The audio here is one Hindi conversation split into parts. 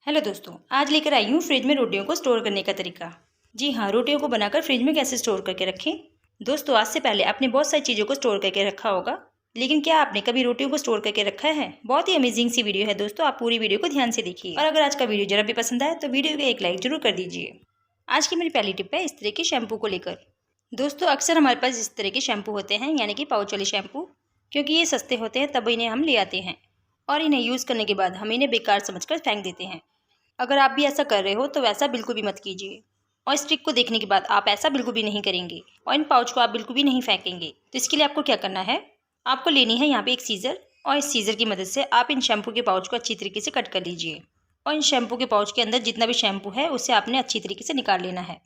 हेलो दोस्तों, आज लेकर आई हूँ फ्रिज में रोटियों को स्टोर करने का तरीका। जी हाँ, रोटियों को बनाकर फ्रिज में कैसे स्टोर करके रखें। दोस्तों, आज से पहले आपने बहुत सारी चीज़ों को स्टोर करके रखा होगा, लेकिन क्या आपने कभी रोटियों को स्टोर करके रखा है? बहुत ही अमेजिंग सी वीडियो है दोस्तों, आप पूरी वीडियो को ध्यान से देखिए। और अगर आज का वीडियो जरा भी पसंद आए तो वीडियो को एक लाइक जरूर कर दीजिए। आज की मेरी पहली टिप है इस तरह के शैम्पू को लेकर। दोस्तों, अक्सर हमारे पास इस तरह के शैम्पू होते हैं, यानी कि पाउच वाले शैम्पू, क्योंकि ये सस्ते होते हैं तब इन्हें हम ले आते हैं और इन्हें यूज़ करने के बाद हम इन्हें बेकार समझकर फेंक देते हैं। अगर आप भी ऐसा कर रहे हो तो वैसा बिल्कुल भी मत कीजिए, और इस ट्रिक को देखने के बाद आप ऐसा बिल्कुल भी नहीं करेंगे और इन पाउच को आप बिल्कुल भी नहीं फेंकेंगे। तो इसके लिए आपको क्या करना है, आपको लेनी है यहाँ पे एक सीज़र, और इस सीज़र की मदद से आप इन शैम्पू के पाउच को अच्छी तरीके से कट कर लीजिए। और इन शैम्पू के पाउच के अंदर जितना भी शैम्पू है उसे आपने अच्छी तरीके से निकाल लेना है।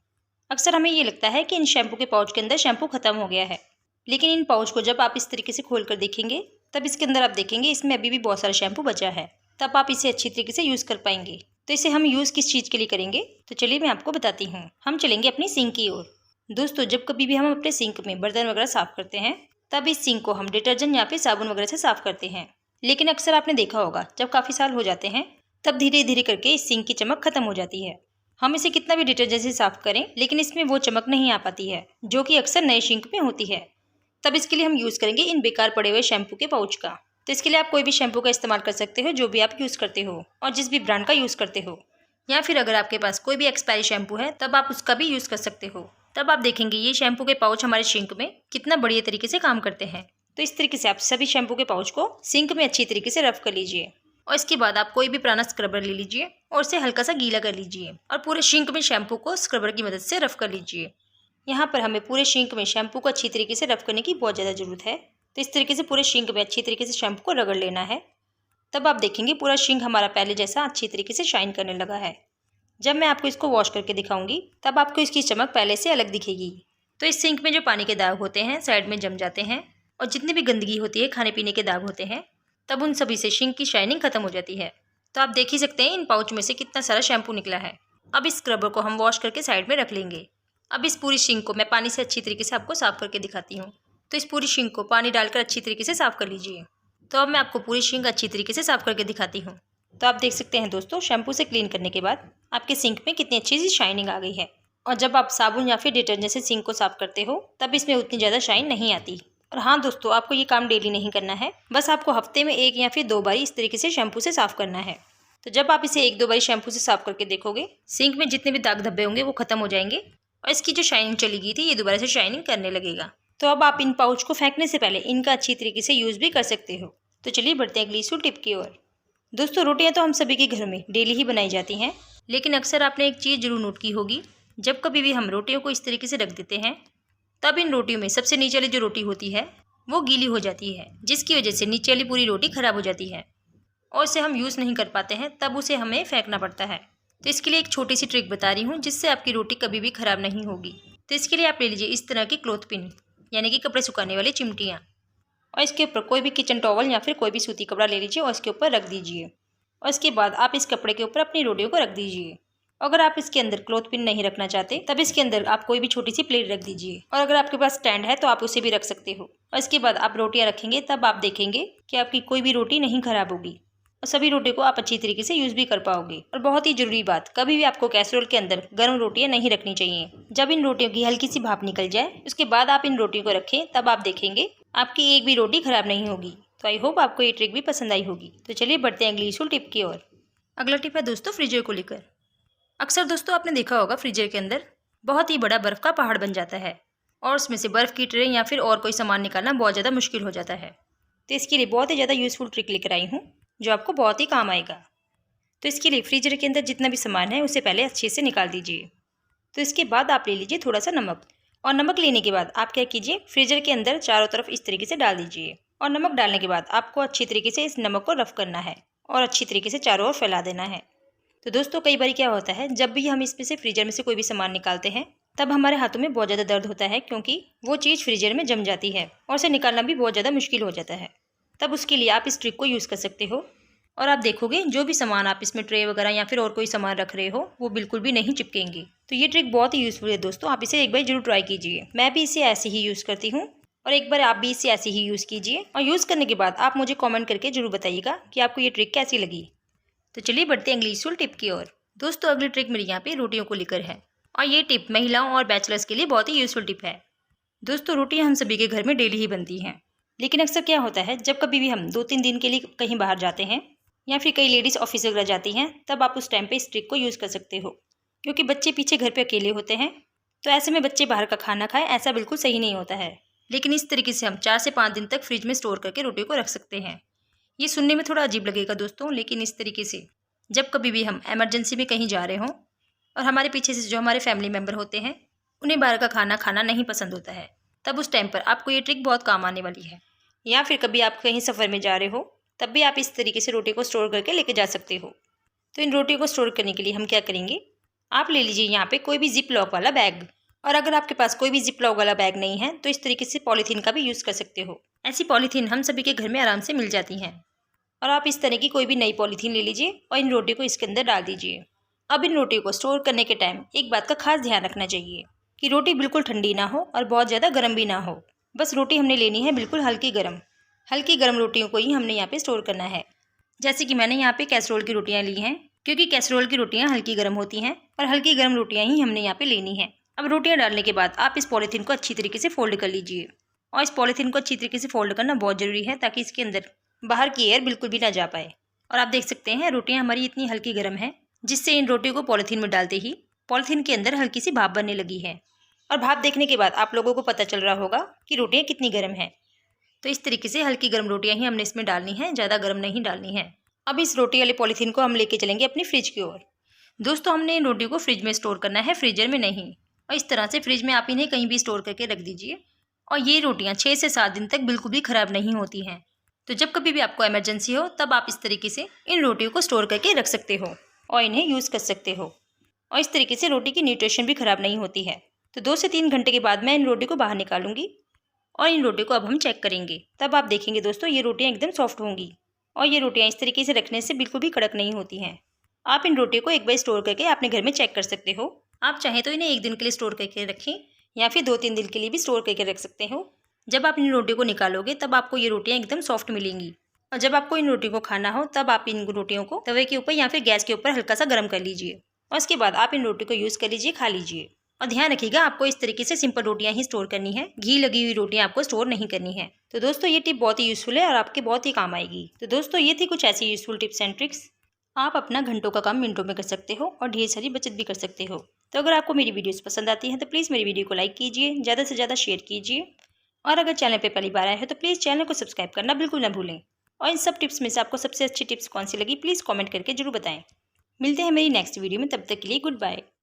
अक्सर हमें ये लगता है कि इन शैम्पू के पाउच के अंदर शैम्पू खत्म हो गया है, लेकिन इन पाउच को जब आप इस तरीके से खोल कर देखेंगे तब इसके अंदर आप देखेंगे इसमें अभी भी बहुत सारा शैम्पू बचा है। तब आप इसे अच्छी तरीके से यूज़ कर पाएंगे। तो इसे हम यूज़ किस चीज़ के लिए करेंगे, तो चलिए मैं आपको बताती हूँ। हम चलेंगे अपनी सिंक की ओर। दोस्तों, जब कभी भी हम अपने सिंक में बर्तन वगैरह साफ़ करते हैं तब इस सिंक को हम डिटर्जेंट या फिर साबुन वगैरह से साफ़ करते हैं। लेकिन अक्सर आपने देखा होगा जब काफ़ी साल हो जाते हैं तब धीरे धीरे करके इस सिंक की चमक खत्म हो जाती है। हम इसे कितना भी डिटर्जेंट से साफ़ करें लेकिन इसमें वो चमक नहीं आ पाती है जो कि अक्सर नए सिंक में होती है। तब इसके लिए हम यूज़ करेंगे इन बेकार पड़े हुए शैम्पू के पाउच का। तो इसके लिए आप कोई भी शैम्पू का इस्तेमाल कर सकते हो जो भी आप यूज़ करते हो और जिस भी ब्रांड का यूज़ करते हो, या फिर अगर आपके पास कोई भी एक्सपायरी शैम्पू है तब आप उसका भी यूज़ कर सकते हो। तब आप देखेंगे ये शैम्पू के पाउच हमारे सिंक में कितना बढ़िया तरीके से काम करते हैं। तो इस तरीके से आप सभी शैम्पू के पाउच को सिंक में अच्छी तरीके से रफ कर लीजिए, और इसके बाद आप कोई भी पुराना स्क्रबर ले लीजिए और उसे हल्का सा गीला कर लीजिए और पूरे सिंक में शैम्पू को स्क्रबर की मदद से रफ कर लीजिए। यहाँ पर हमें पूरे सिंक में शैम्पू को अच्छी तरीके से रफ करने की बहुत ज़्यादा ज़रूरत है। तो इस तरीके से पूरे सिंक में अच्छी तरीके से शैम्पू को रगड़ लेना है। तब आप देखेंगे पूरा सिंक हमारा पहले जैसा अच्छी तरीके से शाइन करने लगा है। जब मैं आपको इसको वॉश करके दिखाऊंगी तब आपको इसकी चमक पहले से अलग दिखेगी। तो इस सिंक में जो पानी के दाग होते हैं साइड में जम जाते हैं, और जितनी भी गंदगी होती है, खाने पीने के दाग होते हैं, तब उन सभी से सिंक की शाइनिंग खत्म हो जाती है। तो आप देख ही सकते हैं इन पाउच में से कितना सारा शैम्पू निकला है। अब इस स्क्रबर को हम वॉश करके साइड में रख लेंगे। अब इस पूरी सिंक को मैं पानी से अच्छी तरीके से आपको साफ़ करके दिखाती हूँ। तो इस पूरी सिंक को पानी डालकर अच्छी तरीके से साफ़ कर लीजिए। तो अब मैं आपको पूरी सिंक अच्छी तरीके से साफ़ करके दिखाती हूँ। तो आप देख सकते हैं दोस्तों, शैम्पू से क्लीन करने के बाद आपके सिंक में कितनी अच्छी सी शाइनिंग आ गई है। और जब आप साबुन या फिर डिटर्जेंट से सिंक को साफ़ करते हो तब इसमें उतनी ज़्यादा शाइन नहीं आती। और हाँ दोस्तों, आपको ये काम डेली नहीं करना है, बस आपको हफ्ते में 1 या फिर 2 बार इस तरीके से शैम्पू से साफ़ करना है। तो जब आप इसे 1-2 बार शैम्पू से साफ़ करके देखोगे, सिंक में जितने भी दाग धब्बे होंगे वो खत्म हो जाएंगे और इसकी जो शाइनिंग चली गई थी ये दोबारा से शाइनिंग करने लगेगा। तो अब आप इन पाउच को फेंकने से पहले इनका अच्छी तरीके से यूज़ भी कर सकते हो। तो चलिए बढ़ते हैं अगली यूज़फुल टिप की ओर। दोस्तों, रोटियां तो हम सभी के घर में डेली ही बनाई जाती हैं, लेकिन अक्सर आपने एक चीज़ जरूर नोट की होगी, जब कभी भी हम रोटियों को इस तरीके से रख देते हैं तब इन रोटियों में सबसे नीचे वाली जो रोटी होती है वो गीली हो जाती है, जिसकी वजह से नीचे वाली पूरी रोटी खराब हो जाती है और इसे हम यूज़ नहीं कर पाते हैं, तब उसे हमें फेंकना पड़ता है। तो इसके लिए एक छोटी सी ट्रिक बता रही हूँ जिससे आपकी रोटी कभी भी खराब नहीं होगी। तो इसके लिए आप ले लीजिए इस तरह की क्लॉथ पिन, यानी कि कपड़े सुखाने वाली चिमटियाँ, और इसके ऊपर कोई भी किचन टॉवल या फिर कोई भी सूती कपड़ा ले लीजिए और इसके ऊपर रख दीजिए। और इसके बाद आप इस कपड़े के ऊपर अपनी रोटियों को रख दीजिए। अगर आप इसके अंदर क्लॉथ पिन नहीं रखना चाहते तब इसके अंदर आप कोई भी छोटी सी प्लेट रख दीजिए, और अगर आपके पास स्टैंड है तो आप उसे भी रख सकते हो। और इसके बाद आप रोटियां रखेंगे तब आप देखेंगे कि आपकी कोई भी रोटी नहीं खराब होगी और सभी रोटियों को आप अच्छी तरीके से यूज़ भी कर पाओगे। और बहुत ही ज़रूरी बात, कभी भी आपको कैसरोल के अंदर गर्म रोटियां नहीं रखनी चाहिए। जब इन रोटियों की हल्की सी भाप निकल जाए उसके बाद आप इन रोटियों को रखें, तब आप देखेंगे आपकी एक भी रोटी खराब नहीं होगी। तो आई होप आपको ये ट्रिक भी पसंद आई होगी। तो चलिए बढ़ते हैं अगली यूज़फुल टिप की ओर। अगला टिप है दोस्तों फ्रीजर को लेकर। अक्सर दोस्तों आपने देखा होगा फ्रीजर के अंदर बहुत ही बड़ा बर्फ़ का पहाड़ बन जाता है और उसमें से बर्फ़ की ट्रे या फिर और कोई सामान निकालना बहुत ज़्यादा मुश्किल हो जाता है। तो इसके लिए बहुत ही ज़्यादा यूज़फुल ट्रिक लेकर आई हूँ जो आपको बहुत ही काम आएगा। तो इसके लिए फ्रीजर के अंदर जितना भी सामान है उसे पहले अच्छे से निकाल दीजिए। तो इसके बाद आप ले लीजिए थोड़ा सा नमक, और नमक लेने के बाद आप क्या कीजिए, फ्रीजर के अंदर चारों तरफ इस तरीके से डाल दीजिए। और नमक डालने के बाद आपको अच्छी तरीके से इस नमक को रफ करना है और अच्छी तरीके से चारों ओर फैला देना है। तो दोस्तों, कई बार क्या होता है, जब भी हम इसमें से फ्रीजर में से कोई भी सामान निकालते हैं तब हमारे हाथों में बहुत ज़्यादा दर्द होता है, क्योंकि वो चीज़ फ्रीजर में जम जाती है और उसे निकालना भी बहुत ज़्यादा मुश्किल हो जाता है। तब उसके लिए आप इस ट्रिक को यूज़ कर सकते हो और आप देखोगे जो भी सामान आप इसमें ट्रे वगैरह या फिर और कोई सामान रख रहे हो वो बिल्कुल भी नहीं चिपकेंगे। तो ये ट्रिक बहुत ही यूज़फुल है दोस्तों, आप इसे एक बार जरूर ट्राई कीजिए। मैं भी इसे ऐसे ही यूज़ करती हूँ और एक बार आप भी इसे ऐसे ही यूज़ कीजिए, और यूज़ करने के बाद आप मुझे कमेंट करके जरूर बताइएगा कि आपको ये ट्रिक कैसी लगी। तो चलिए बढ़ते हैं अगली यूजफुल टिप की ओर। दोस्तों अगली ट्रिक मेरी यहाँ पे रोटियों को लेकर है और ये टिप महिलाओं और बैचलर्स के लिए बहुत ही यूजफुल टिप है। दोस्तों रोटियां हम सभी के घर में डेली ही बनती हैं, लेकिन अक्सर क्या होता है जब कभी भी हम 2-3 दिन के लिए कहीं बाहर जाते हैं या फिर कई लेडीज़ ऑफिस वगैरह जाती हैं, तब आप उस टाइम पे इस ट्रिक को यूज़ कर सकते हो, क्योंकि बच्चे पीछे घर पे अकेले होते हैं। तो ऐसे में बच्चे बाहर का खाना खाएं, ऐसा बिल्कुल सही नहीं होता है। लेकिन इस तरीके से हम 4 से 5 दिन तक फ्रिज में स्टोर करके रोटी को रख सकते हैं। ये सुनने में थोड़ा अजीब लगेगा दोस्तों, लेकिन इस तरीके से जब कभी भी हम इमरजेंसी में कहीं जा रहे हों और हमारे पीछे से जो हमारे फैमिली मेम्बर होते हैं उन्हें बाहर का खाना खाना नहीं पसंद होता है, तब उस टाइम पर आपको ये ट्रिक बहुत काम आने वाली है। या फिर कभी आप कहीं सफ़र में जा रहे हो तब भी आप इस तरीके से रोटी को स्टोर करके लेके जा सकते हो। तो इन रोटियों को स्टोर करने के लिए हम क्या करेंगे, आप ले लीजिए यहाँ पे कोई भी जिप लॉक वाला बैग, और अगर आपके पास कोई भी जिप लॉक वाला बैग नहीं है तो इस तरीके से पॉलीथीन का भी यूज़ कर सकते हो। ऐसी पॉलीथीन हम सभी के घर में आराम से मिल जाती हैं। और आप इस तरह की कोई भी नई पॉलीथीन ले लीजिए और इन रोटियों को इसके अंदर डाल दीजिए। अब इन रोटियों को स्टोर करने के टाइम एक बात का खास ध्यान रखना चाहिए कि रोटी बिल्कुल ठंडी ना हो और बहुत ज़्यादा गर्म भी ना हो। बस रोटी हमने लेनी है बिल्कुल हल्की गर्म रोटियों को ही हमने यहाँ पे स्टोर करना है। जैसे कि मैंने यहाँ पे कैसरोल की रोटियाँ ली हैं, क्योंकि कैसरोल की रोटियाँ हल्की गर्म होती हैं और हल्की गर्म रोटियाँ ही हमने यहाँ पे लेनी है। अब रोटियाँ डालने के बाद आप इस पॉलीथीन को अच्छी तरीके से फोल्ड कर लीजिए, और इस पॉलीथीन को अच्छी तरीके से फोल्ड करना बहुत ज़रूरी है ताकि इसके अंदर बाहर की एयर बिल्कुल भी ना जा पाए। और आप देख सकते हैं रोटियाँ हमारी इतनी हल्की गर्म है जिससे इन रोटियों को पॉलीथीन में डालते ही पॉलीथीन के अंदर हल्की सी भाप बनने लगी है। और भाप देखने के बाद आप लोगों को पता चल रहा होगा कि रोटियाँ कितनी गर्म हैं। तो इस तरीके से हल्की गर्म रोटियाँ ही हमने इसमें डालनी है, ज़्यादा गर्म नहीं डालनी है। अब इस रोटी वाले पॉलीथीन को हम लेके चलेंगे अपनी फ्रिज की ओर। दोस्तों हमने इन रोटियों को फ्रिज में स्टोर करना है, फ्रीजर में नहीं। और इस तरह से फ्रिज में आप इन्हें कहीं भी स्टोर करके रख दीजिए और ये रोटियाँ 6 से 7 दिन तक बिल्कुल भी ख़राब नहीं होती हैं। तो जब कभी भी आपको इमरजेंसी हो तब आप इस तरीके से इन रोटियों को स्टोर करके रख सकते हो और इन्हें यूज़ कर सकते हो। और इस तरीके से रोटी की न्यूट्रिशन भी ख़राब नहीं होती है। तो 2 से 3 घंटे के बाद मैं इन रोटी को बाहर निकालूंगी और इन रोटी को अब हम चेक करेंगे। तब आप देखेंगे दोस्तों ये रोटियाँ एकदम सॉफ्ट होंगी और ये रोटियाँ इस तरीके से रखने से बिल्कुल भी कड़क नहीं होती हैं। आप इन रोटियों को एक बार स्टोर करके अपने घर में चेक कर सकते हो। आप चाहें तो इन्हें 1 दिन के लिए स्टोर करके रखें या फिर 2-3 दिन के लिए भी स्टोर करके रख सकते हो। जब आप इन रोटियों को निकालोगे तब आपको ये रोटियाँ एकदम सॉफ्ट मिलेंगी। और जब आपको इन रोटियों को खाना हो तब आप इन रोटियों को तवे के ऊपर या फिर गैस के ऊपर हल्का सा गर्म कर लीजिए और उसके बाद आप इन रोटियों को यूज़ कर लीजिए, खा लीजिए। और ध्यान रखिएगा आपको इस तरीके से सिंपल रोटियां ही स्टोर करनी है, घी लगी हुई रोटियां आपको स्टोर नहीं करनी है। तो दोस्तों ये टिप बहुत ही यूज़फुल है और आपके बहुत ही काम आएगी। तो दोस्तों ये थी कुछ ऐसी यूज़फुल टिप्स एंड ट्रिक्स। आप अपना घंटों का काम मिनटों में कर सकते हो और ढेर सारी बचत भी कर सकते हो। तो अगर आपको मेरी वीडियोस पसंद आती हैं तो प्लीज़ मेरी वीडियो को लाइक कीजिए, ज़्यादा से ज़्यादा शेयर कीजिए और अगर चैनल पर पहली बार आए हो तो प्लीज़ चैनल को सब्सक्राइब करना बिल्कुल ना भूलें। और इन सब टिप्स में से आपको सबसे अच्छी टिप्स कौन सी लगी प्लीज़ कमेंट करके जरूर बताएं। मिलते हैं मेरी नेक्स्ट वीडियो में, तब तक के लिए गुड बाय।